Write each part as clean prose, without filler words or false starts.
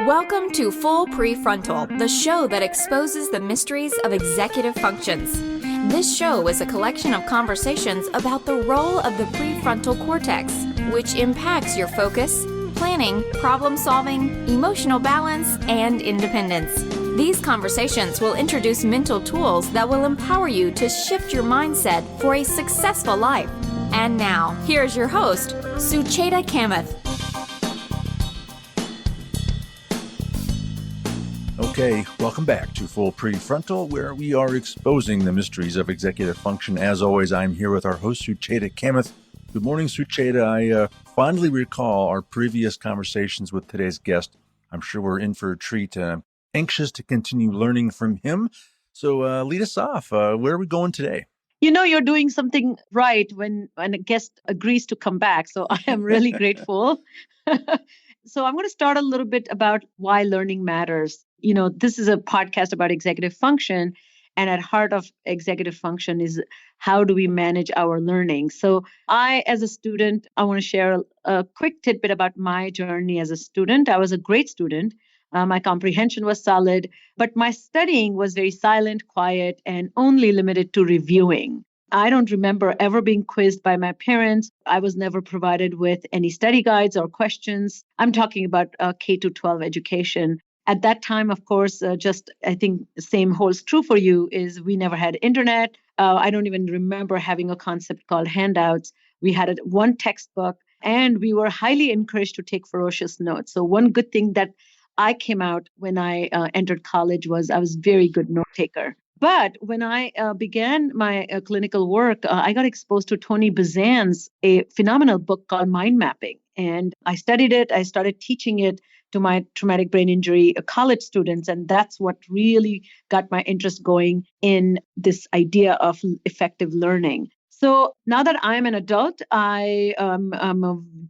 Welcome to Full Prefrontal, the show that exposes the mysteries of executive functions. This show is a collection of conversations about the role of the prefrontal cortex, which impacts your focus, planning, problem-solving, emotional balance, and independence. These conversations will introduce mental tools that will empower you to shift your mindset for a successful life. And now, here's your host, Sucheta Kamath. Okay, welcome back to Full Prefrontal, where we are exposing the mysteries of executive function. As always, I'm here with our host, Sucheta Kamath. Good morning, Sucheta. I fondly recall our previous conversations with today's guest. I'm sure we're in for a treat. Anxious to continue learning from him. So lead us off. Where are we going today? You know, you're doing something right when a guest agrees to come back. So I am really grateful. So I'm going to start a little bit about why learning matters. You know, this is a podcast about executive function. And at heart of executive function is how do we manage our learning? So I, as a student, I want to share a quick tidbit about my journey as a student. I was a great student. My comprehension was solid, but my studying was very silent, quiet, and only limited to reviewing. I don't remember ever being quizzed by my parents. I was never provided with any study guides or questions. I'm talking about K to 12 education. At that time, of course, I think the same holds true for you, is we never had internet. I don't even remember having a concept called handouts. We had one textbook, and we were highly encouraged to take ferocious notes. So one good thing that I came out when I entered college was I was a very good note taker. But when I began my clinical work, I got exposed to Tony Buzan's a phenomenal book called Mind Mapping. And I studied it. I started teaching it to my traumatic brain injury college students. And that's what really got my interest going in this idea of effective learning. So now that I'm an adult, I'm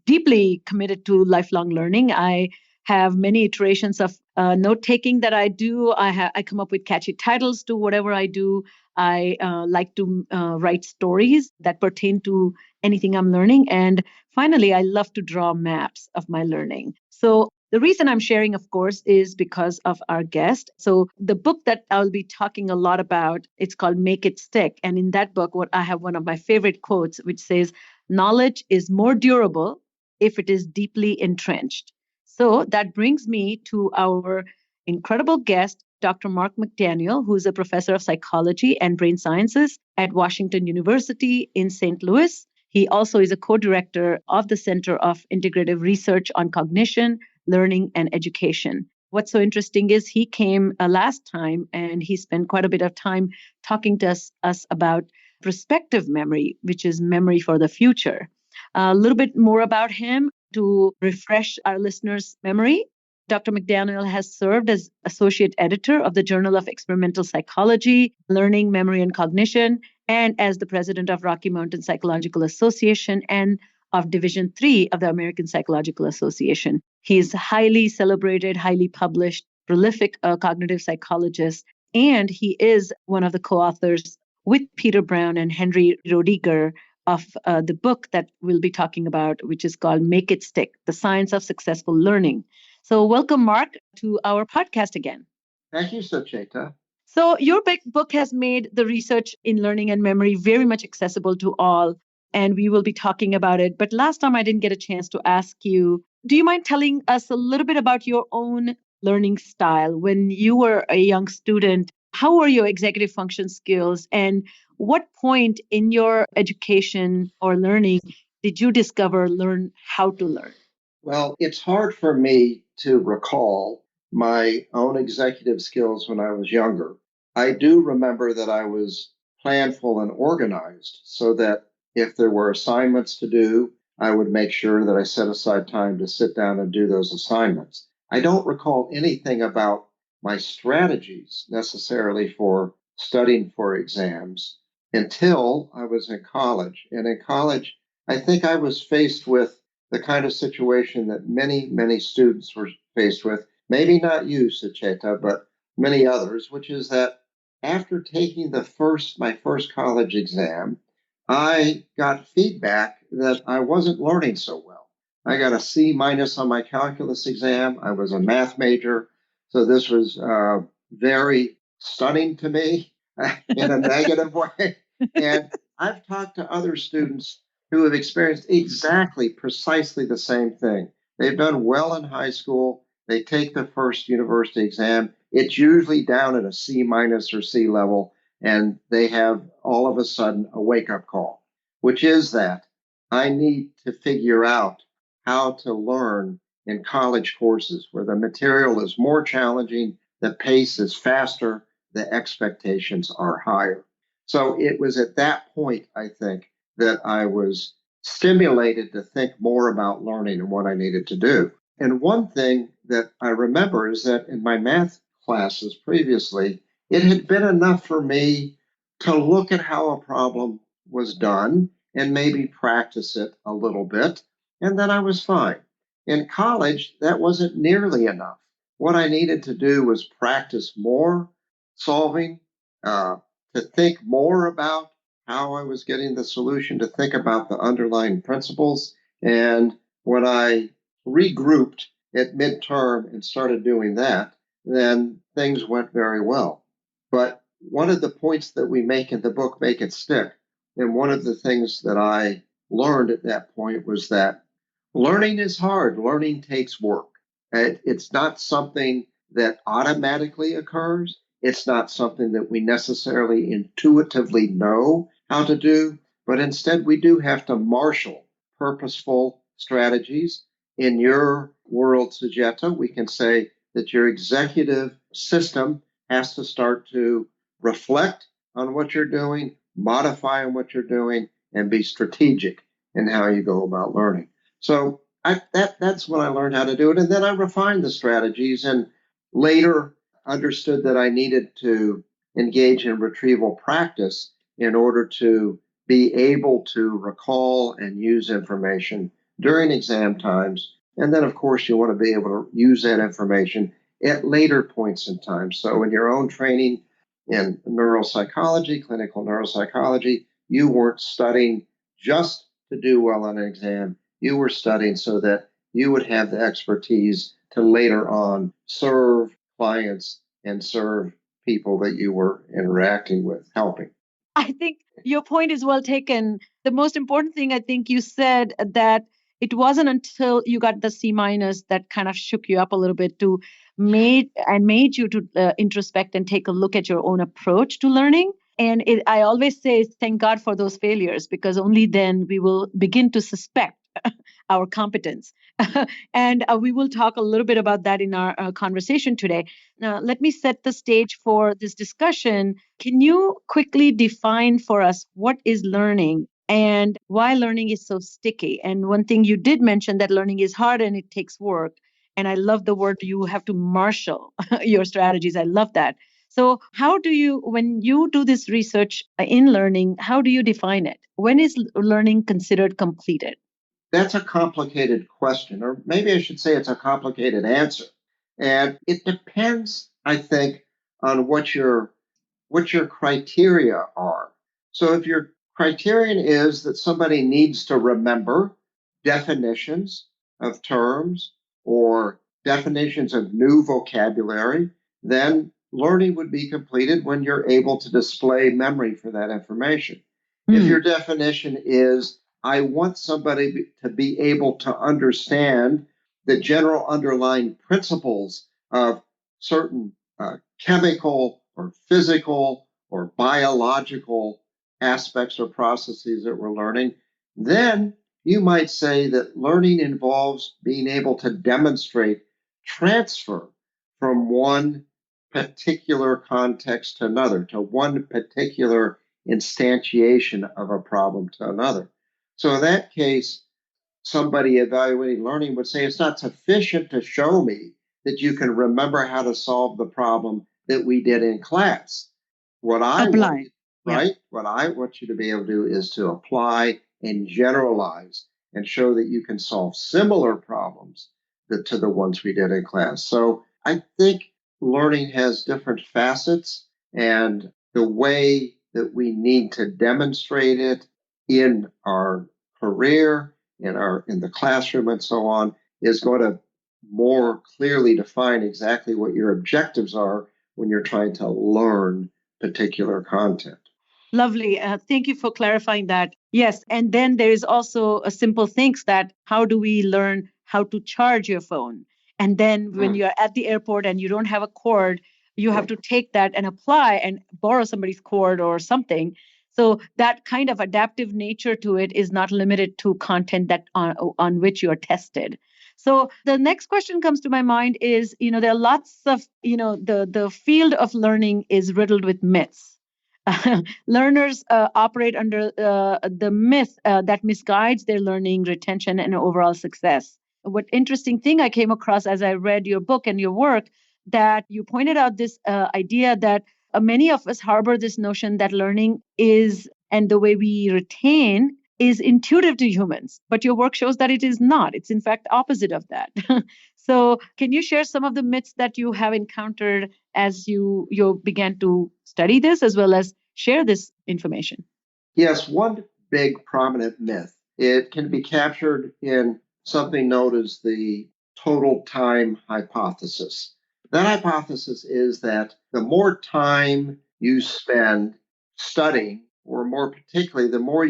deeply committed to lifelong learning. I have many iterations of note-taking that I do. I come up with catchy titles to whatever I do. I like to write stories that pertain to anything I'm learning. And finally, I love to draw maps of my learning. So the reason I'm sharing, of course, is because of our guest. So the book that I'll be talking a lot about, it's called Make It Stick. And in that book, I have one of my favorite quotes, which says, "Knowledge is more durable if it is deeply entrenched." So that brings me to our incredible guest, Dr. Mark McDaniel, who is a professor of psychology and brain sciences at Washington University in St. Louis. He also is a co-director of the Center of Integrative Research on Cognition, Learning, and Education. What's so interesting is he came last time and he spent quite a bit of time talking to us about prospective memory, which is memory for the future. A little bit more about him to refresh our listeners' memory. Dr. McDaniel has served as associate editor of the Journal of Experimental Psychology, Learning, Memory, and Cognition, and as the president of Rocky Mountain Psychological Association and of Division III of the American Psychological Association. He is highly celebrated, highly published, prolific cognitive psychologist, and he is one of the co-authors with Peter Brown and Henry Roediger of the book that we'll be talking about, which is called Make It Stick, The Science of Successful Learning. So welcome, Mark, to our podcast again. Thank you, Sucheta. So your big book has made the research in learning and memory very much accessible to all, and we will be talking about it. But last time I didn't get a chance to ask you, do you mind telling us a little bit about your own learning style? When you were a young student, how were your executive function skills, and what point in your education or learning did you learn how to learn? Well, it's hard for me to recall my own executive skills when I was younger. I do remember that I was planful and organized so that if there were assignments to do, I would make sure that I set aside time to sit down and do those assignments. I don't recall anything about my strategies necessarily for studying for exams until I was in college. And in college, I think I was faced with the kind of situation that many, many students were faced with, maybe not you, Sucheta, but many others, which is that after taking my first college exam, I got feedback that I wasn't learning so well. I got a C minus on my calculus exam. I was a math major. So this was very stunning to me in a negative way. And I've talked to other students who have experienced precisely the same thing. They've done well in high school. They take the first university exam. It's usually down at a C minus or C level, and they have all of a sudden a wake up call, which is that I need to figure out how to learn in college courses where the material is more challenging, the pace is faster, the expectations are higher. So it was at that point, I think, that I was stimulated to think more about learning and what I needed to do. And one thing that I remember is that in my math classes previously, it had been enough for me to look at how a problem was done and maybe practice it a little bit, and then I was fine. In college, that wasn't nearly enough. What I needed to do was practice more solving, to think more about how I was getting the solution, to think about the underlying principles. And when I regrouped at midterm and started doing that, then things went very well. But one of the points that we make in the book, Make It Stick, and one of the things that I learned at that point was that learning is hard. Learning takes work. It's not something that automatically occurs. It's not something that we necessarily intuitively know how to do, but instead we do have to marshal purposeful strategies. In your world, Sujata, we can say that your executive system has to start to reflect on what you're doing, modify on what you're doing, and be strategic in how you go about learning. So that's when I learned how to do it. And then I refined the strategies and later understood that I needed to engage in retrieval practice in order to be able to recall and use information during exam times. And then, of course, you want to be able to use that information at later points in time. So in your own training in neuropsychology, clinical neuropsychology, you weren't studying just to do well on an exam. You were studying so that you would have the expertise to later on serve clients and serve people that you were interacting with, helping. I think your point is well taken. The most important thing, I think you said that it wasn't until you got the C minus that kind of shook you up a little bit to made you to introspect and take a look at your own approach to learning. And I always say, thank God for those failures, because only then we will begin to suspect our competence. And we will talk a little bit about that in our conversation today. Now, let me set the stage for this discussion. Can you quickly define for us what is learning and why learning is so sticky? And one thing you did mention that learning is hard and it takes work. And I love the word you have to marshal your strategies. I love that. So how do you, when you do this research in learning, how do you define it? When is learning considered completed? That's a complicated question, or maybe I should say it's a complicated answer. And it depends, I think, on what your criteria are. So if your criterion is that somebody needs to remember definitions of terms or definitions of new vocabulary, then learning would be completed when you're able to display memory for that information. If your definition is, I want somebody to be able to understand the general underlying principles of certain chemical or physical or biological aspects or processes that we're learning, then you might say that learning involves being able to demonstrate transfer from one particular context to another, to one particular instantiation of a problem to another. So in that case, somebody evaluating learning would say it's not sufficient to show me that you can remember how to solve the problem that we did in class. What I want, right? What I want you to be able to do is to apply and generalize and show that you can solve similar problems to the ones we did in class. So I think learning has different facets, and the way that we need to demonstrate it in our career, in the classroom and so on is going to more clearly define exactly what your objectives are when you're trying to learn particular content. Lovely. Thank you for clarifying that. Yes. And then there is also a simple things that how do we learn how to charge your phone? And then when you're at the airport and you don't have a cord, you have to take that and apply and borrow somebody's cord or something. So that kind of adaptive nature to it is not limited to content that on which you're tested. So the next question comes to my mind is, there are lots of, the field of learning is riddled with myths. Learners operate under the myth that misguides their learning, retention, and overall success. What interesting thing I came across as I read your book and your work, that you pointed out this idea that many of us harbor this notion that learning is, and the way we retain is intuitive to humans. But your work shows that it is not. It's in fact opposite of that. So can you share some of the myths that you have encountered as you began to study this as well as share this information? Yes, one big prominent myth. It can be captured in something known as the total time hypothesis. That hypothesis is that the more time you spend studying, or more particularly, the more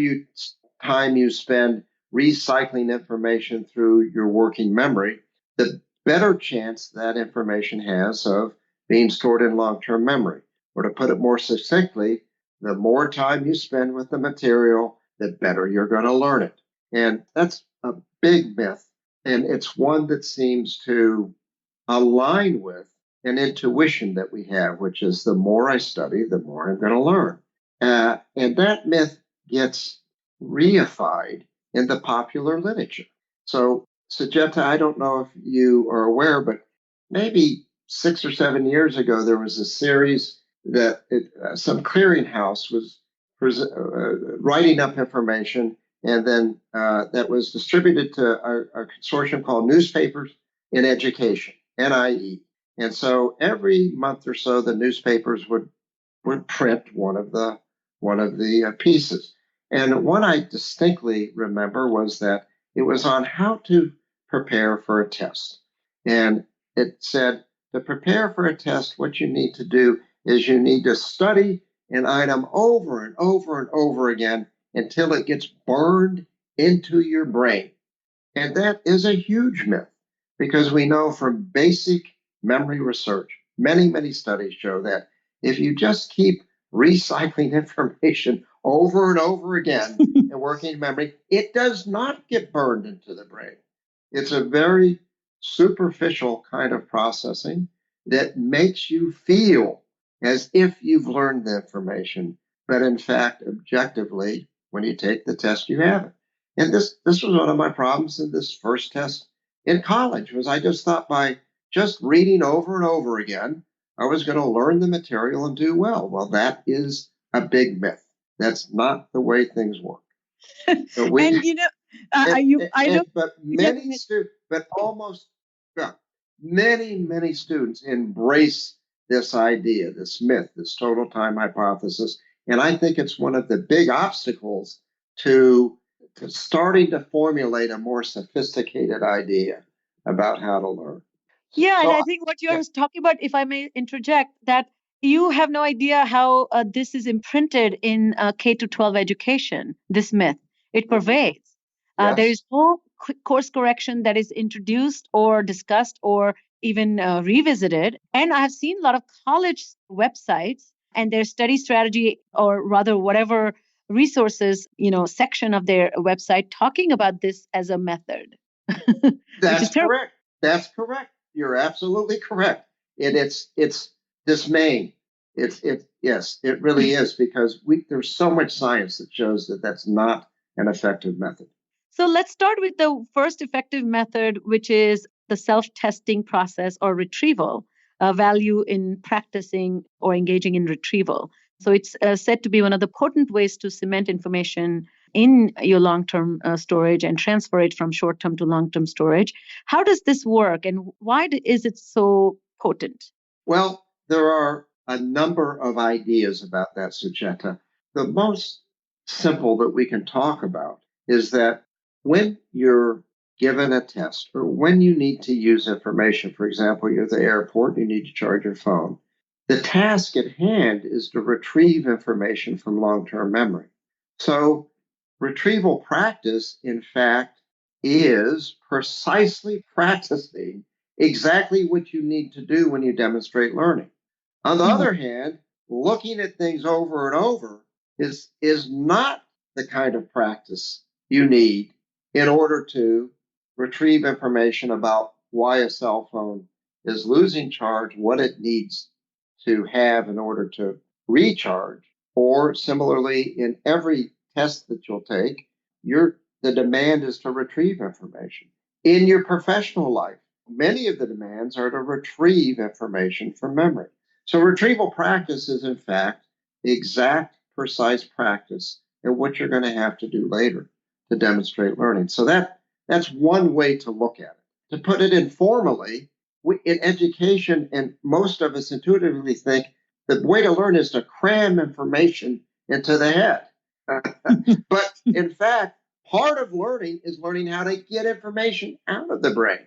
time you spend recycling information through your working memory, the better chance that information has of being stored in long-term memory. Or to put it more succinctly, the more time you spend with the material, the better you're going to learn it. And that's a big myth. And it's one that seems to align with an intuition that we have, which is the more I study, the more I'm going to learn. And that myth gets reified in the popular literature. So, Sujata, I don't know if you are aware, but maybe 6 or 7 years ago, there was a series that some clearinghouse was writing up information, and then that was distributed to a consortium called Newspapers in Education, NIE. And so every month or so, the newspapers would print one of the pieces. And one I distinctly remember was that it was on how to prepare for a test. And it said, to prepare for a test, what you need to do is you need to study an item over and over and over again until it gets burned into your brain. And that is a huge myth, because we know from basic memory research, many, many studies show that if you just keep recycling information over and over again and working in memory, it does not get burned into the brain. It's a very superficial kind of processing that makes you feel as if you've learned the information, but in fact, objectively, when you take the test, you haven't. And this was one of my problems in this first test in college, was I just thought by just reading over and over again, I was going to learn the material and do well. Well, that is a big myth. That's not the way things work. So many students embrace this idea, this myth, this total time hypothesis. And I think it's one of the big obstacles to starting to formulate a more sophisticated idea about how to learn. Yeah, and I think what you're talking about, if I may interject, that you have no idea how this is imprinted in K-12 education, this myth. It pervades. Yes. There is no course correction that is introduced or discussed or even revisited. And I have seen a lot of college websites and their study strategy, or rather whatever resources, section of their website talking about this as a method. That's correct. That's correct. You're absolutely correct. It's dismaying. Yes, it really is, because there's so much science that shows that that's not an effective method. So let's start with the first effective method, which is the self-testing process or retrieval, value in practicing or engaging in retrieval. So it's said to be one of the potent ways to cement information in your long-term storage and transfer it from short-term to long-term storage. How does this work, and why is it so potent? Well, there are a number of ideas about that, Sujata. The most simple that we can talk about is that when you're given a test or when you need to use information, for example, you're at the airport, you need to charge your phone, the task at hand is to retrieve information from long-term memory. So retrieval practice, in fact, is precisely practicing exactly what you need to do when you demonstrate learning. On the other hand, looking at things over and over is not the kind of practice you need in order to retrieve information about why a cell phone is losing charge, what it needs to have in order to recharge. Or similarly, in every test that you'll take, the demand is to retrieve information. In your professional life, many of the demands are to retrieve information from memory. So retrieval practice is, in fact, the exact, precise practice at what you're going to have to do later to demonstrate learning. So that's one way to look at it. To put it informally, in education, and most of us intuitively think the way to learn is to cram information into the head. But in fact, part of learning is learning how to get information out of the brain,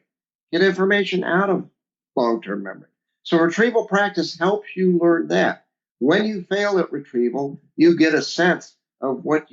get information out of long-term memory. So retrieval practice helps you learn that. When you fail at retrieval, you get a sense of what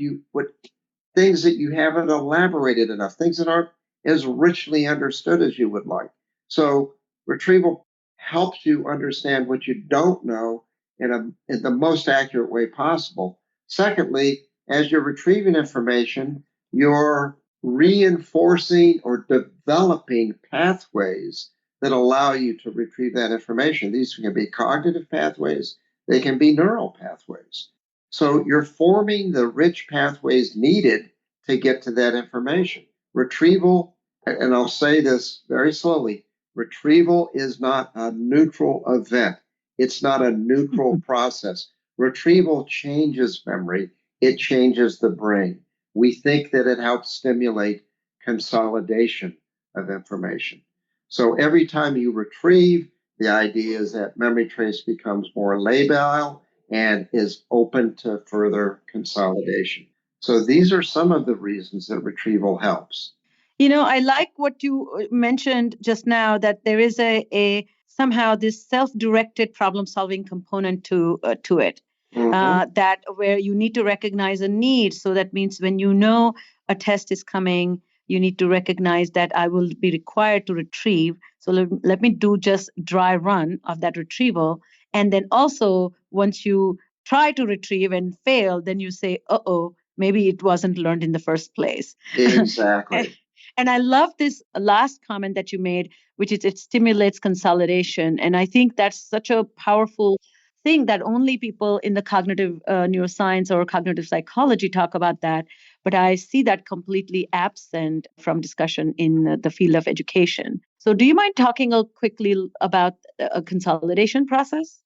things that you haven't elaborated enough, things that aren't as richly understood as you would like. So retrieval helps you understand what you don't know in the most accurate way possible. Secondly, as you're retrieving information, you're reinforcing or developing pathways that allow you to retrieve that information. These can be cognitive pathways, they can be neural pathways. So you're forming the rich pathways needed to get to that information. Retrieval, and I'll say this very slowly, retrieval is not a neutral event. It's not a neutral process. Retrieval changes memory. It changes the brain. We think that it helps stimulate consolidation of information. So every time you retrieve, the idea is that memory trace becomes more labile and is open to further consolidation. So these are some of the reasons that retrieval helps. I like what you mentioned just now, that there is a somehow this self-directed problem-solving component to it. That where you need to recognize a need. So that means when you know a test is coming, you need to recognize that I will be required to retrieve. So let me do just dry run of that retrieval. And then also, once you try to retrieve and fail, then you say, uh-oh, maybe it wasn't learned in the first place. Exactly. And I love this last comment that you made, which is it stimulates consolidation. And I think that's such a powerful thing that only people in the cognitive neuroscience or cognitive psychology talk about that. But I see that completely absent from discussion in the field of education. So do you mind talking quickly about a consolidation process?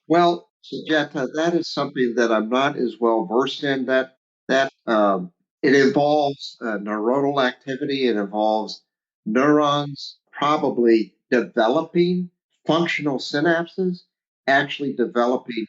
Well, Sujata, that is something that I'm not as well versed in. That it involves neuronal activity. It involves neurons probably developing functional synapses, actually developing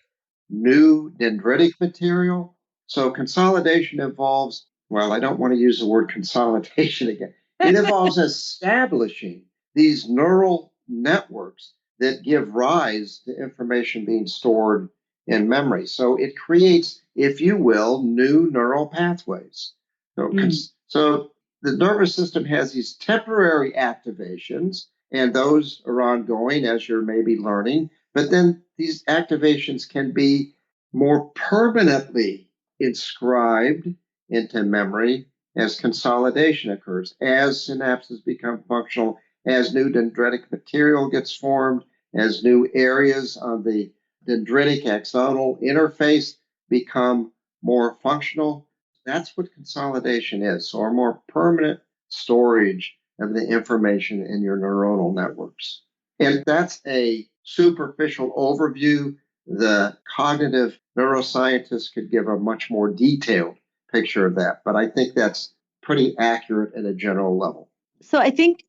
new dendritic material. So consolidation involves, well, I don't want to use the word consolidation again. It involves establishing these neural networks that give rise to information being stored in memory. So it creates, if you will, new neural pathways. So the nervous system has these temporary activations, and those are ongoing as you're maybe learning. But then these activations can be more permanently inscribed into memory as consolidation occurs, as synapses become functional, as new dendritic material gets formed, as new areas on the dendritic axonal interface become more functional. That's what consolidation is. So a more permanent storage of the information in your neuronal networks. And that's a superficial overview. The cognitive neuroscientists could give a much more detailed picture of that, but I think that's pretty accurate at a general level. So I think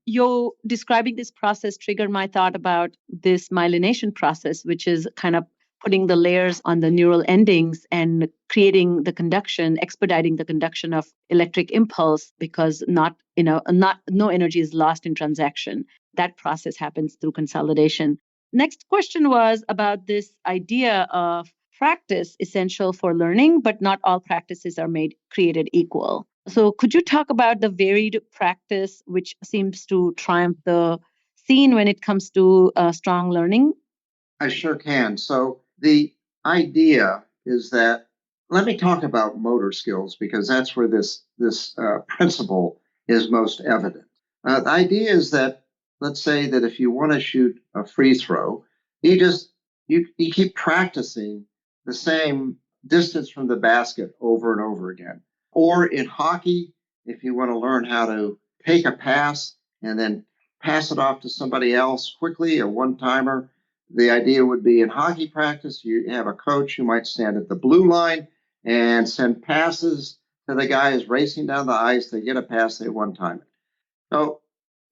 you're describing this process triggered my thought about this myelination process, which is kind of putting the layers on the neural endings and creating the conduction, expediting the conduction of electric impulse because no energy is lost in transaction. That process happens through consolidation. Next question was about this idea of practice essential for learning, but not all practices are created equal. So could you talk about the varied practice which seems to triumph the scene when it comes to strong learning? I sure can. So the idea is that, let me talk about motor skills because that's where this principle is most evident. The idea is that, let's say that if you want to shoot a free throw, you keep practicing the same distance from the basket over and over again. Or in hockey, if you want to learn how to take a pass and then pass it off to somebody else quickly, a one-timer, the idea would be in hockey practice, you have a coach who might stand at the blue line and send passes to the guy who's racing down the ice. They get a pass, they one-time it. So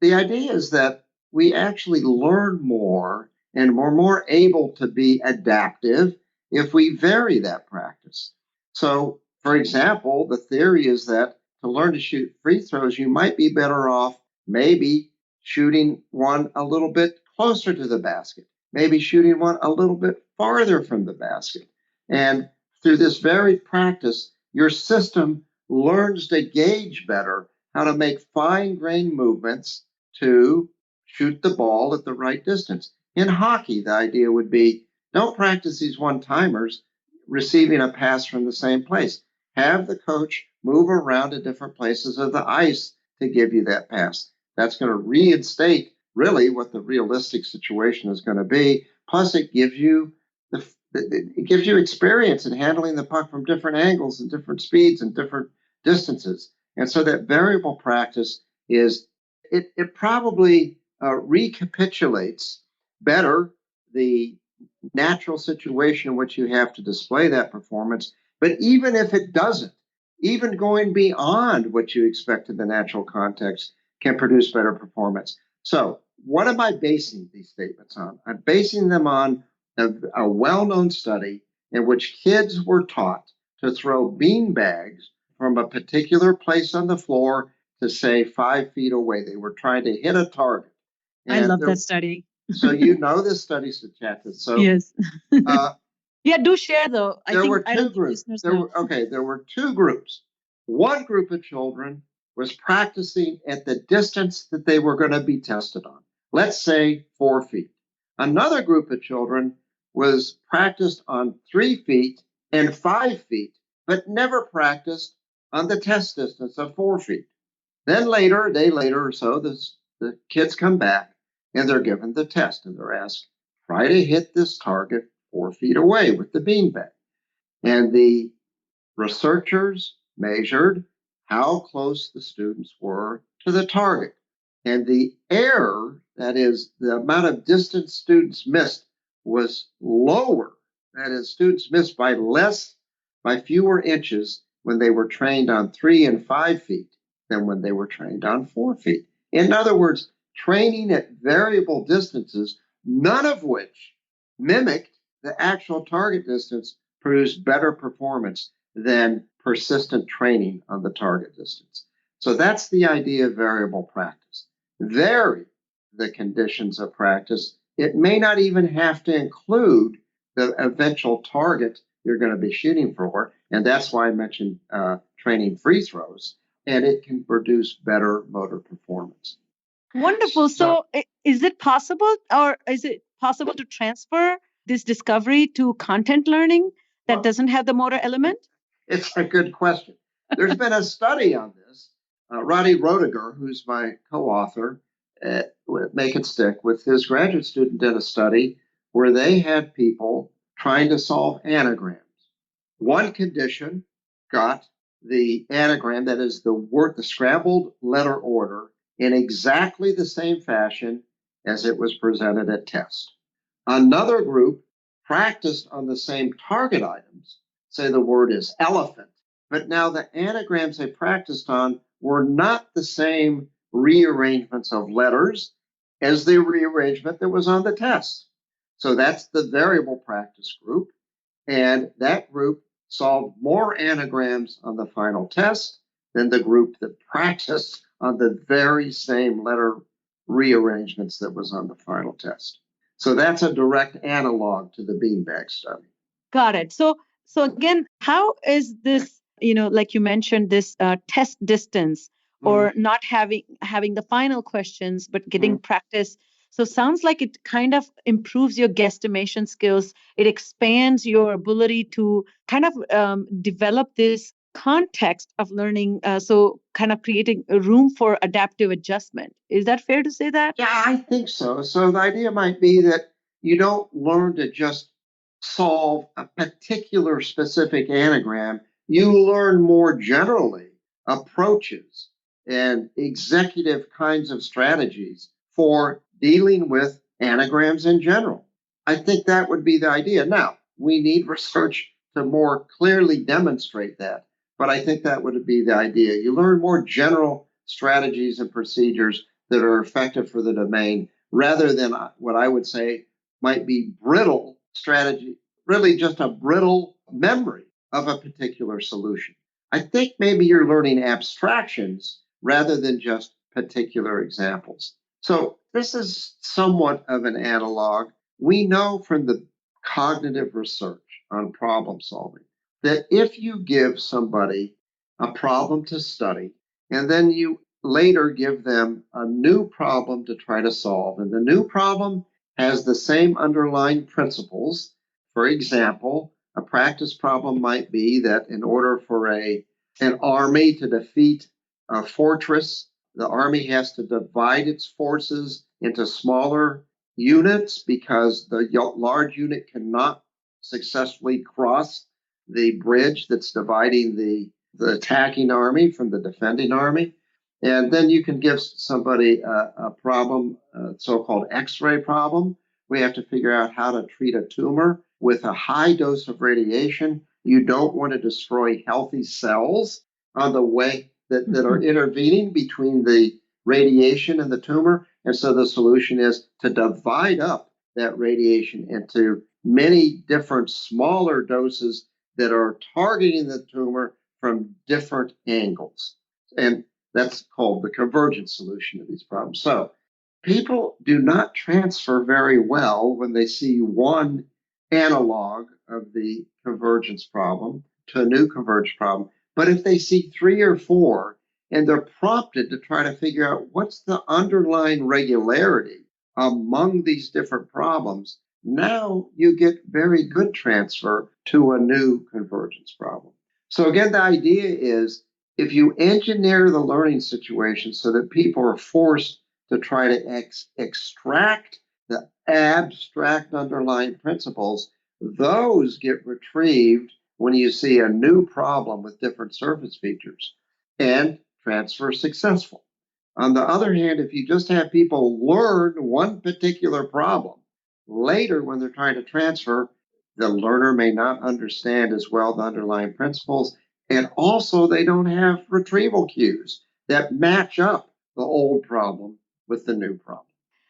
the idea is that we actually learn more and we're more able to be adaptive if we vary that practice. So, for example, the theory is that to learn to shoot free throws, you might be better off maybe shooting one a little bit closer to the basket, maybe shooting one a little bit farther from the basket. And through this varied practice, your system learns to gauge better how to make fine-grained movements to shoot the ball at the right distance. In hockey, the idea would be don't practice these one-timers receiving a pass from the same place. Have the coach move around to different places of the ice to give you that pass. That's going to reinstate really what the realistic situation is going to be. Plus, it gives you experience in handling the puck from different angles and different speeds and different distances. And so that variable practice it probably recapitulates better the natural situation in which you have to display that performance. But even if it doesn't, even going beyond what you expect in the natural context can produce better performance. So what am I basing these statements on? I'm basing them on a well-known study in which kids were taught to throw bean bags from a particular place on the floor to, say, 5 feet away. They were trying to hit a target. And I love that study. So you know this study, Sucheta. So yes. Yeah, do share though. There were two groups. There were two groups. One group of children was practicing at the distance that they were going to be tested on. Let's say 4 feet. Another group of children was practiced on 3 feet and 5 feet, but never practiced on the test distance of 4 feet. Then later, a day later or so, the kids come back and they're given the test and they're asked, try to hit this target 4 feet away with the beanbag. And the researchers measured how close the students were to the target. And the error, that is, the amount of distance students missed, was lower. That is, students missed by fewer inches when they were trained on 3 and 5 feet than when they were trained on 4 feet. In other words, training at variable distances, none of which mimicked the actual target distance, produced better performance than persistent training on the target distance. So that's the idea of variable practice. Vary the conditions of practice. It may not even have to include the eventual target you're going to be shooting for. And that's why I mentioned training free throws. And it can produce better motor performance. Wonderful. So is it possible to transfer this discovery to content learning that doesn't have the motor element? It's a good question. There's been a study on this. Roediger, who's my co-author at Make It Stick, with his graduate student, did a study where they had people trying to solve anagrams. One condition got the anagram, that is the scrambled letter order, in exactly the same fashion as it was presented at test. Another group practiced on the same target items. Say the word is elephant, but now the anagrams they practiced on were not the same rearrangements of letters as the rearrangement that was on the test. So that's the variable practice group. And that group solved more anagrams on the final test than the group that practiced on the very same letter rearrangements that was on the final test. So that's a direct analog to the beanbag study. Got it. So again, how is this, like you mentioned, this test distance or not having the final questions, but getting practice? So sounds like it kind of improves your guesstimation skills. It expands your ability to kind of develop this context of learning. So kind of creating a room for adaptive adjustment. Is that fair to say that? Yeah, I think so. So the idea might be that you don't learn to just solve a particular specific anagram. You learn more generally approaches and executive kinds of strategies for dealing with anagrams in general. I think that would be the idea. Now, we need research to more clearly demonstrate that, but I think that would be the idea. You learn more general strategies and procedures that are effective for the domain rather than what I would say might be brittle strategy, really just a brittle memory of a particular solution. I think maybe you're learning abstractions rather than just particular examples. So this is somewhat of an analog. We know from the cognitive research on problem solving that if you give somebody a problem to study and then you later give them a new problem to try to solve, and the new problem has the same underlying principles. For example, a practice problem might be that in order for an army to defeat a fortress, the army has to divide its forces into smaller units because the large unit cannot successfully cross the bridge that's dividing the attacking army from the defending army. And then you can give somebody a problem, a so-called X-ray problem. We have to figure out how to treat a tumor with a high dose of radiation. You don't want to destroy healthy cells on the way that are intervening between the radiation and the tumor. And so the solution is to divide up that radiation into many different smaller doses that are targeting the tumor from different angles. And that's called the convergent solution to these problems. So people do not transfer very well when they see one analog of the convergence problem to a new convergence problem. But if they see three or four and they're prompted to try to figure out what's the underlying regularity among these different problems, now you get very good transfer to a new convergence problem. So again, the idea is if you engineer the learning situation so that people are forced to try to extract the abstract underlying principles, those get retrieved when you see a new problem with different surface features and transfer successful. On the other hand, if you just have people learn one particular problem, later when they're trying to transfer, the learner may not understand as well the underlying principles, and also they don't have retrieval cues that match up the old problem with the new problem.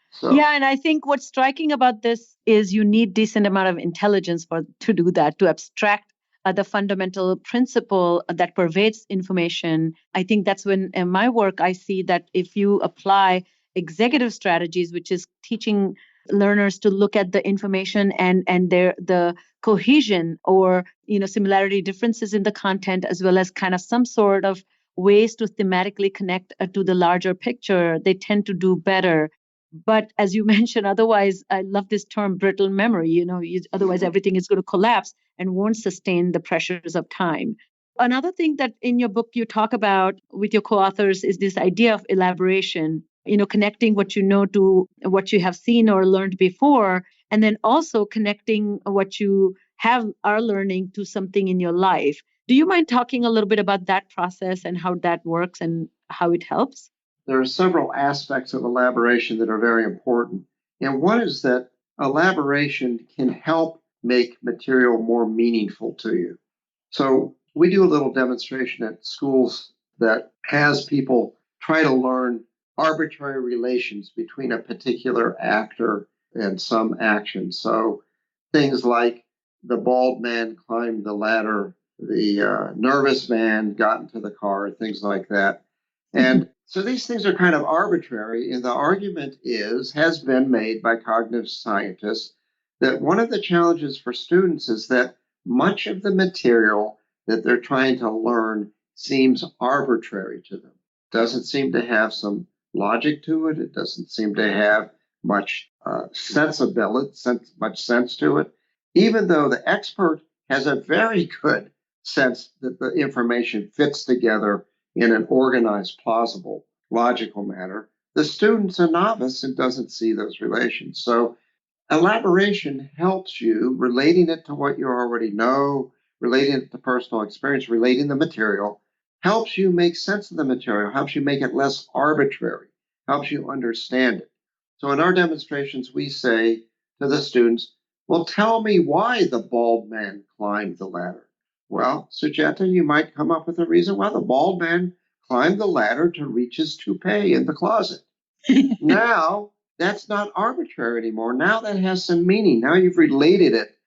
So, yeah, and I think what's striking about this is you need decent amount of intelligence to do that, to abstract the fundamental principle that pervades information. I think that's when in my work I see that if you apply executive strategies, which is teaching learners to look at the information and the cohesion or similarity differences in the content, as well as kind of some sort of ways to thematically connect to the larger picture, they tend to do better. But as you mentioned, otherwise, I love this term brittle memory. Otherwise everything is going to collapse and won't sustain the pressures of time. Another thing that in your book you talk about with your co-authors is this idea of elaboration, connecting what you know to what you have seen or learned before, and then also connecting what you are learning to something in your life. Do you mind talking a little bit about that process and how that works and how it helps? There are several aspects of elaboration that are very important. And one is that elaboration can help make material more meaningful to you. So we do a little demonstration at schools that has people try to learn arbitrary relations between a particular actor and some action. So things like the bald man climbed the ladder, the nervous man got into the car, things like that. And so these things are kind of arbitrary. And the argument has been made by cognitive scientists that one of the challenges for students is that much of the material that they're trying to learn seems arbitrary to them. Doesn't seem to have some logic to it. It doesn't seem to have much much sense to it, even though the expert has a very good sense that the information fits together in an organized, plausible, logical manner. The student's a novice and doesn't see those relations. So elaboration helps you relating it to what you already know, relating it to personal experience, relating the material, helps you make sense of the material, helps you make it less arbitrary, helps you understand it. So in our demonstrations, we say to the students, well, tell me why the bald man climbed the ladder. Well, Sujata, you might come up with a reason why the bald man climbed the ladder to reach his toupee in the closet. Now, that's not arbitrary anymore. Now that has some meaning. Now you've related it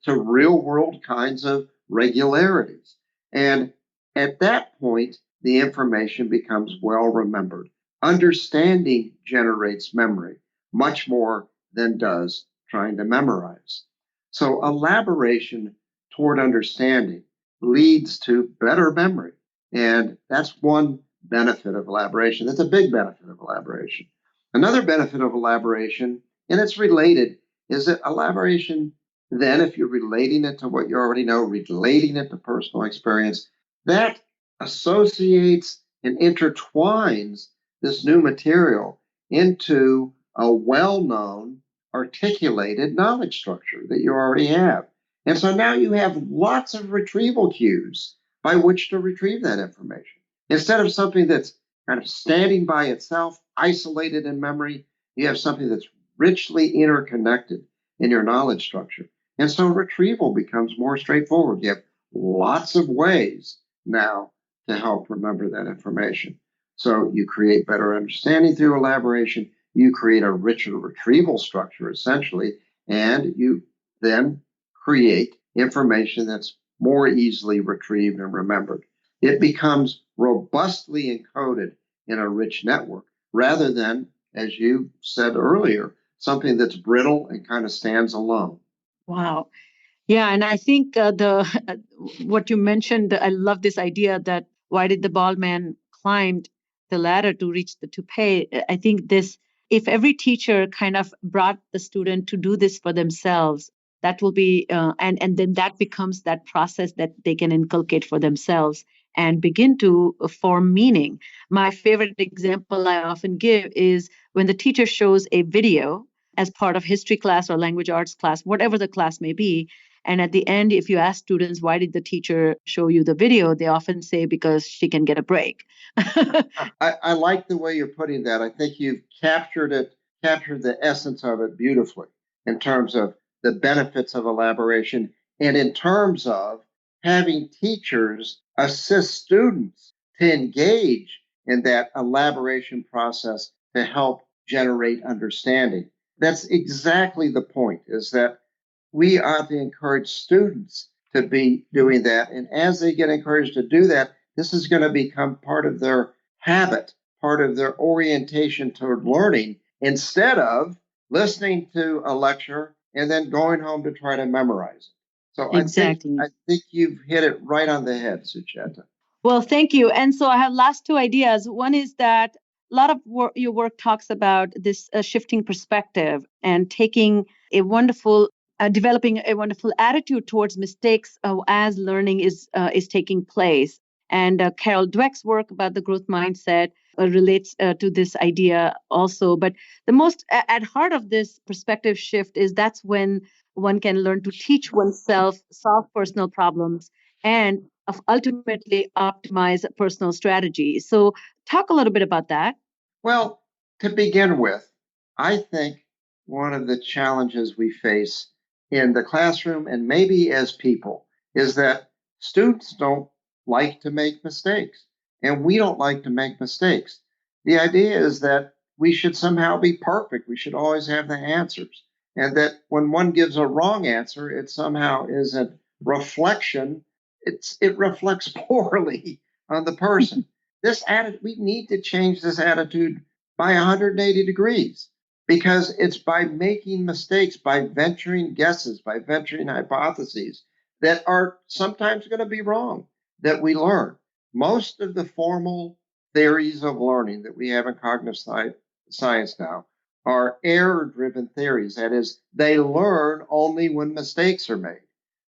to real world kinds of regularities. And at that point, the information becomes well remembered. Understanding generates memory much more than does trying to memorize. So elaboration toward understanding leads to better memory. And that's one benefit of elaboration. That's a big benefit of elaboration. Another benefit of elaboration, and it's related, is that elaboration, then if you're relating it to what you already know, relating it to personal experience, that associates and intertwines this new material into a well-known, articulated knowledge structure that you already have. And so now you have lots of retrieval cues by which to retrieve that information. Instead of something that's kind of standing by itself, isolated in memory, you have something that's richly interconnected in your knowledge structure. And so retrieval becomes more straightforward. You have lots of ways now to help remember that information. So you create better understanding through elaboration, you create a richer retrieval structure essentially, and you then create information that's more easily retrieved and remembered. It becomes robustly encoded in a rich network rather than, as you said earlier, something that's brittle and kind of stands alone. Wow. Yeah, and I think what you mentioned, I love this idea that why did the bald man climb the ladder to reach the toupee? I think this, if every teacher kind of brought the student to do this for themselves, that will be, and then that becomes that process that they can inculcate for themselves and begin to form meaning. My favorite example I often give is when the teacher shows a video as part of history class or language arts class, whatever the class may be. And at the end, if you ask students, why did the teacher show you the video? They often say, because she can get a break. I like the way you're putting that. I think you've captured the essence of it beautifully in terms of the benefits of elaboration and in terms of having teachers assist students to engage in that elaboration process to help generate understanding. That's exactly the point, is that we ought to encourage students to be doing that. And as they get encouraged to do that, this is going to become part of their habit, part of their orientation toward learning, instead of listening to a lecture and then going home to try to memorize it. So Exactly. I think you've hit it right on the head, Sucheta. Well, thank you. And so I have last two ideas. One is that a lot of your work talks about this shifting perspective and taking a wonderful, developing a wonderful attitude towards mistakes as learning is taking place. And Carol Dweck's work about the growth mindset relates to this idea also. But the most at heart of this perspective shift is that's when one can learn to teach oneself, solve personal problems, and ultimately optimize personal strategy. So talk a little bit about that. Well, to begin with, I think one of the challenges we face in the classroom and maybe as people is that students don't like to make mistakes, and we don't like to make mistakes. The idea is that we should somehow be perfect. We should always have the answers. and that when one gives a wrong answer, it somehow is a reflection. It reflects poorly on the person. We need to change this attitude by 180 degrees, because it's by making mistakes, by venturing guesses, by venturing hypotheses that are sometimes going to be wrong, that we learn. Most of the formal theories of learning that we have in cognitive science now are error-driven theories. That is, they learn only when mistakes are made.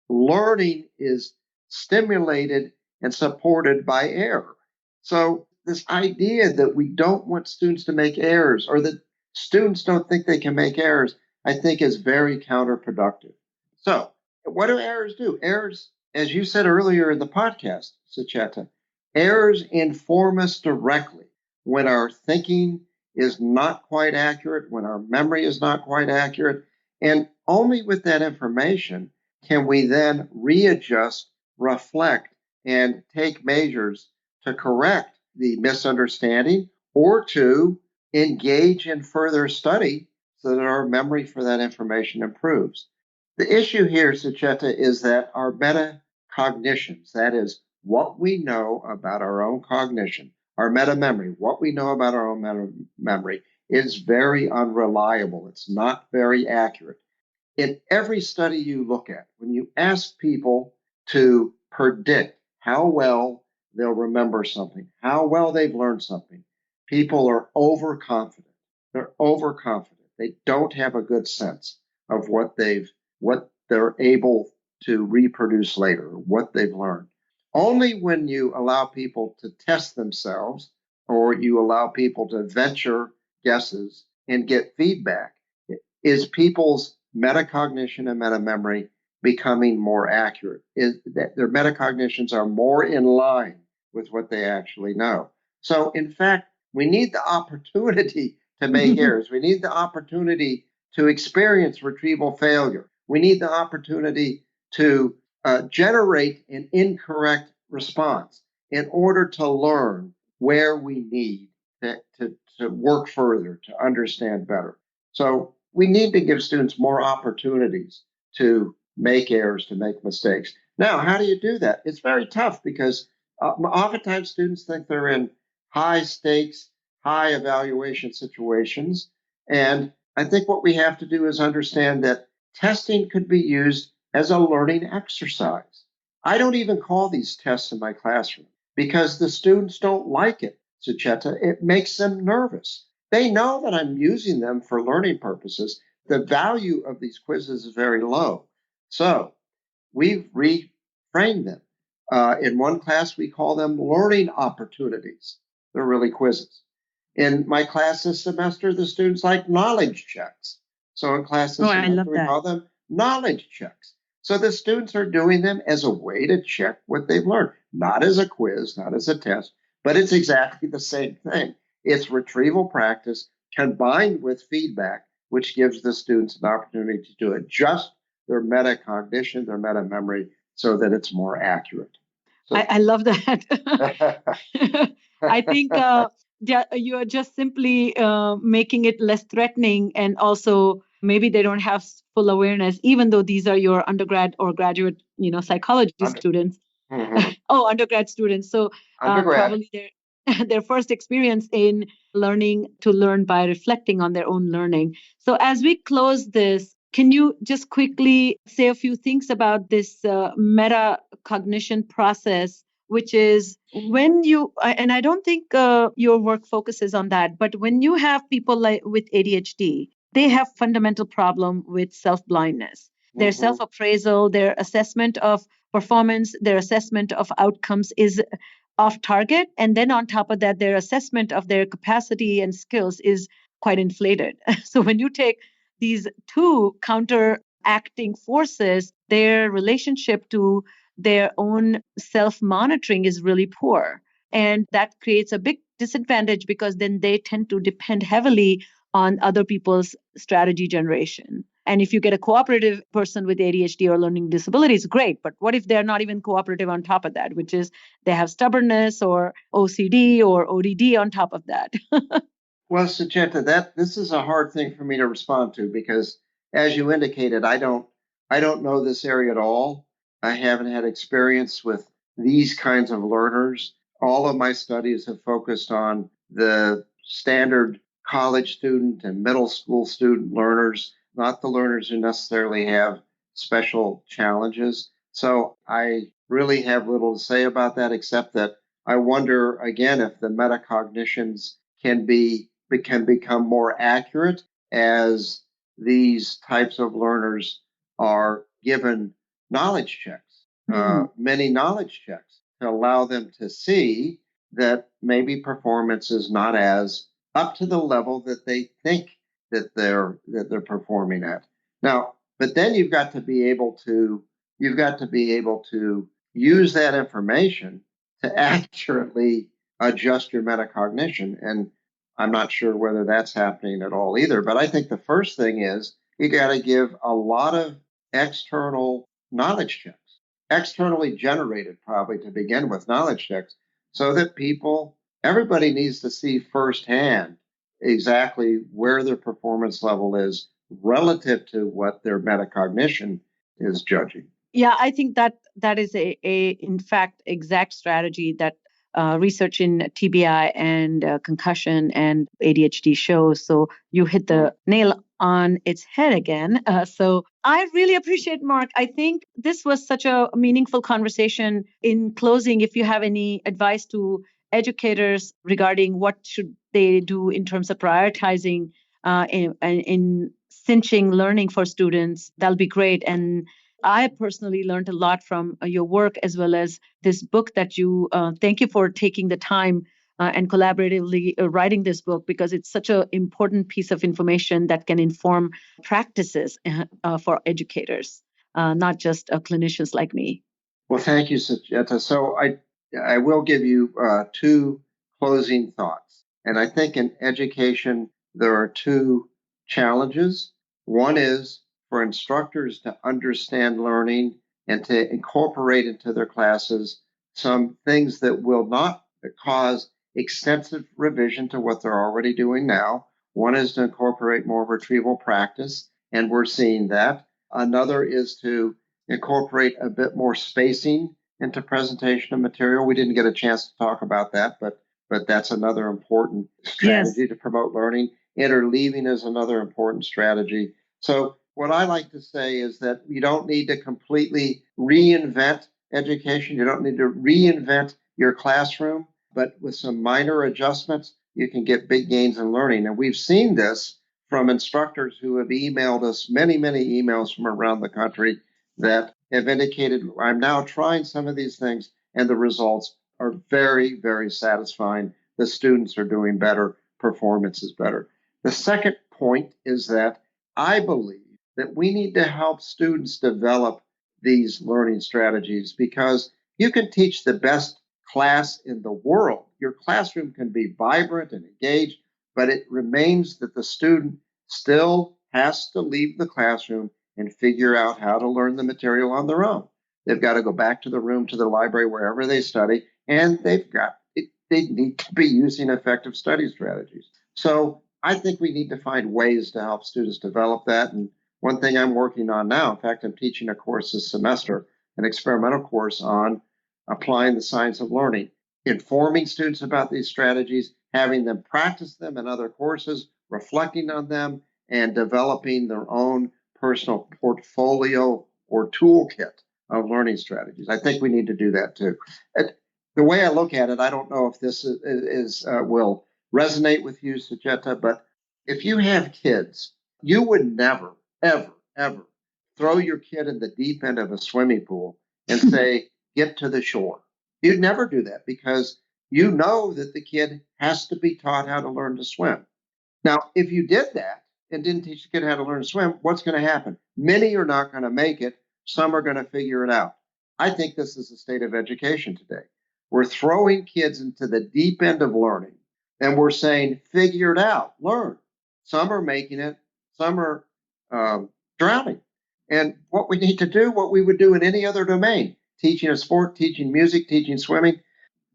Learning is stimulated and supported by error. So this idea that we don't want students to make errors, or that students don't think they can make errors, I think is very counterproductive. So what do errors do? Errors, as you said earlier in the podcast, Sucheta, errors inform us directly when our thinking is not quite accurate, when our memory is not quite accurate. And only with that information can we then readjust, reflect, and take measures to correct the misunderstanding or to engage in further study so that our memory for that information improves. The issue here, Sucheta, is that our metacognitions, that is, what we know about our own cognition, our meta memory, what we know about our own meta memory, is very unreliable. It's not very accurate. In every study you look at, when you ask people to predict how well they'll remember something, how well they've learned something, people are overconfident. They're overconfident. They don't have a good sense of what they're able to reproduce later, what they've learned. Only when you allow people to test themselves, or you allow people to venture guesses and get feedback, is people's metacognition and metamemory becoming more accurate, is that their metacognitions are more in line with what they actually know. So in fact, we need the opportunity to make errors. We need the opportunity to experience retrieval failure. We need the opportunity to generate an incorrect response in order to learn where we need to work further, to understand better. So we need to give students more opportunities to make errors, to make mistakes. Now, how do you do that? It's very tough because oftentimes students think they're in high stakes, high evaluation situations. And I think what we have to do is understand that testing could be used as a learning exercise. I don't even call these tests in my classroom because the students don't like it, Sucheta. It makes them nervous. They know that I'm using them for learning purposes. The value of these quizzes is very low. So we've reframed them. In one class, we call them learning opportunities. They're really quizzes. In my class this semester, the students like knowledge checks. So in class this semester, we call them knowledge checks. So the students are doing them as a way to check what they've learned, not as a quiz, not as a test, but it's exactly the same thing. It's retrieval practice combined with feedback, which gives the students an opportunity to adjust their metacognition, their meta memory, so that it's more accurate. So, I love that. I think you are just simply making it less threatening, and also maybe they don't have full awareness, even though these are your undergrad or graduate, psychology students. Mm-hmm. Undergrad students. So probably their first experience in learning to learn by reflecting on their own learning. So as we close this, can you just quickly say a few things about this metacognition process, which is when you, and I don't think your work focuses on that, but when you have people like with ADHD, they have fundamental problem with self-blindness. Their self-appraisal, their assessment of performance, their assessment of outcomes is off target. And then on top of that, their assessment of their capacity and skills is quite inflated. So when you take these two counteracting forces, their relationship to their own self-monitoring is really poor. And that creates a big disadvantage because then they tend to depend heavily on other people's strategy generation. And if you get a cooperative person with ADHD or learning disabilities, great. But what if they're not even cooperative on top of that, which is they have stubbornness or OCD or ODD on top of that? Well, Sucheta, this is a hard thing for me to respond to because as you indicated, I don't know this area at all. I haven't had experience with these kinds of learners. All of my studies have focused on the standard college student and middle school student learners, not the learners who necessarily have special challenges. So I really have little to say about that, except that I wonder again if the metacognitions can become more accurate as these types of learners are given knowledge checks, many knowledge checks, to allow them to see that maybe performance is not as up to the level that they think that they're performing at. Now, but then you've got to be able to use that information to accurately adjust your metacognition. And I'm not sure whether that's happening at all either. But I think the first thing is you got to give a lot of external knowledge checks, externally generated probably to begin with knowledge checks, so that everybody needs to see firsthand exactly where their performance level is relative to what their metacognition is judging. Yeah, I think that is a in fact exact strategy that research in TBI and concussion and ADHD shows. So you hit the nail on its head again. So I really appreciate, Mark. I think this was such a meaningful conversation. In closing, if you have any advice to educators regarding what should they do in terms of prioritizing in cinching learning for students, that'll be great. And I personally learned a lot from your work as well as this book that thank you for taking the time and collaboratively writing this book, because it's such an important piece of information that can inform practices for educators, not just clinicians like me. Well, thank you, Sujata. So I will give you two closing thoughts. And I think in education, there are two challenges. One is for instructors to understand learning and to incorporate into their classes some things that will not cause extensive revision to what they're already doing now. One is to incorporate more retrieval practice, and we're seeing that. Another is to incorporate a bit more spacing into presentation of material. We didn't get a chance to talk about that, but that's another important strategy to promote learning. Interleaving is another important strategy. So what I like to say is that you don't need to completely reinvent education. You don't need to reinvent your classroom, but with some minor adjustments, you can get big gains in learning. And we've seen this from instructors who have emailed us many, many emails from around the country that have indicated, I'm now trying some of these things, and the results are very, very satisfying. The students are doing better, performance is better. The second point is that I believe that we need to help students develop these learning strategies, because you can teach the best class in the world. Your classroom can be vibrant and engaged, but it remains that the student still has to leave the classroom and figure out how to learn the material on their own. They've got to go back to the room, to the library, wherever they study, and they need to be using effective study strategies. So I think we need to find ways to help students develop that. And one thing I'm working on now, in fact, I'm teaching a course this semester, an experimental course on applying the science of learning, informing students about these strategies, having them practice them in other courses, reflecting on them, and developing their own personal portfolio or toolkit of learning strategies. I think we need to do that too. The way I look at it, I don't know if this will resonate with you, Sujata, but if you have kids, you would never, ever, ever throw your kid in the deep end of a swimming pool and say, get to the shore. You'd never do that, because you know that the kid has to be taught how to learn to swim. Now, if you did that and didn't teach the kid how to learn to swim, what's going to happen? Many are not going to make it. Some are going to figure it out. I think this is the state of education today. We're throwing kids into the deep end of learning, and we're saying, figure it out, learn. Some are making it, some are drowning. And what we need to do, what we would do in any other domain, teaching a sport, teaching music, teaching swimming,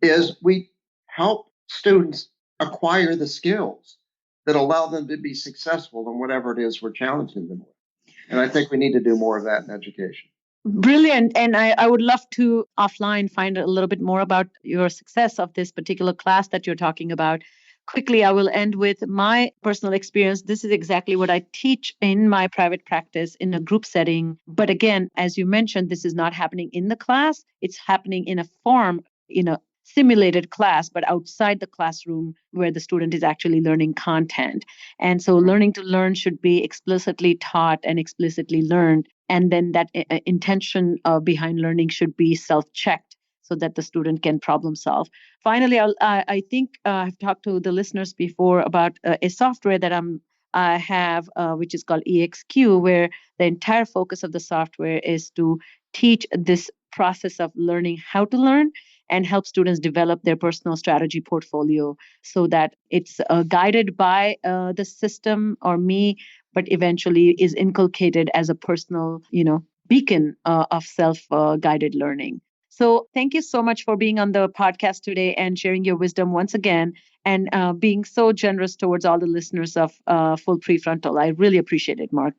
is we help students acquire the skills that allow them to be successful in whatever it is we're challenging them with. And I think we need to do more of that in education. Brilliant. And I would love to offline find a little bit more about your success of this particular class that you're talking about. Quickly, I will end with my personal experience. This is exactly what I teach in my private practice in a group setting. But again, as you mentioned, this is not happening in the class. It's happening in a form, in a simulated class, but outside the classroom where the student is actually learning content. And so learning to learn should be explicitly taught and explicitly learned. And then that intention behind learning should be self-checked so that the student can problem solve. Finally, I think I've talked to the listeners before about a software that I have, which is called EXQ, where the entire focus of the software is to teach this process of learning how to learn and help students develop their personal strategy portfolio so that it's guided by the system or me, but eventually is inculcated as a personal, beacon of self-guided learning. So thank you so much for being on the podcast today and sharing your wisdom once again and being so generous towards all the listeners of Full Prefrontal. I really appreciate it, Mark.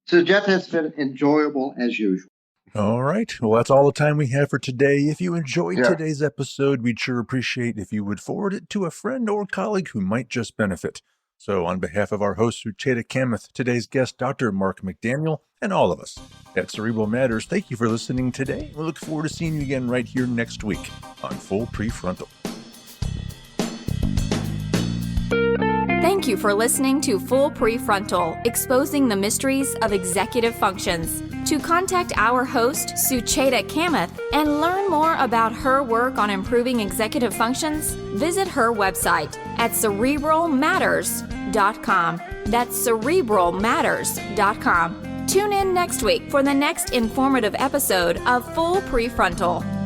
So, Jeff, has been enjoyable as usual. All right. Well, that's all the time we have for today. If you enjoyed today's episode, we'd sure appreciate if you would forward it to a friend or colleague who might just benefit. So on behalf of our host, Sucheta Kamath, today's guest, Dr. Mark McDaniel, and all of us at Cerebral Matters, thank you for listening today. We look forward to seeing you again right here next week on Full Prefrontal. Thank you for listening to Full Prefrontal, exposing the mysteries of executive functions. To contact our host, Sucheta Kamath, and learn more about her work on improving executive functions, visit her website at cerebralmatters.com. That's cerebralmatters.com. Tune in next week for the next informative episode of Full Prefrontal.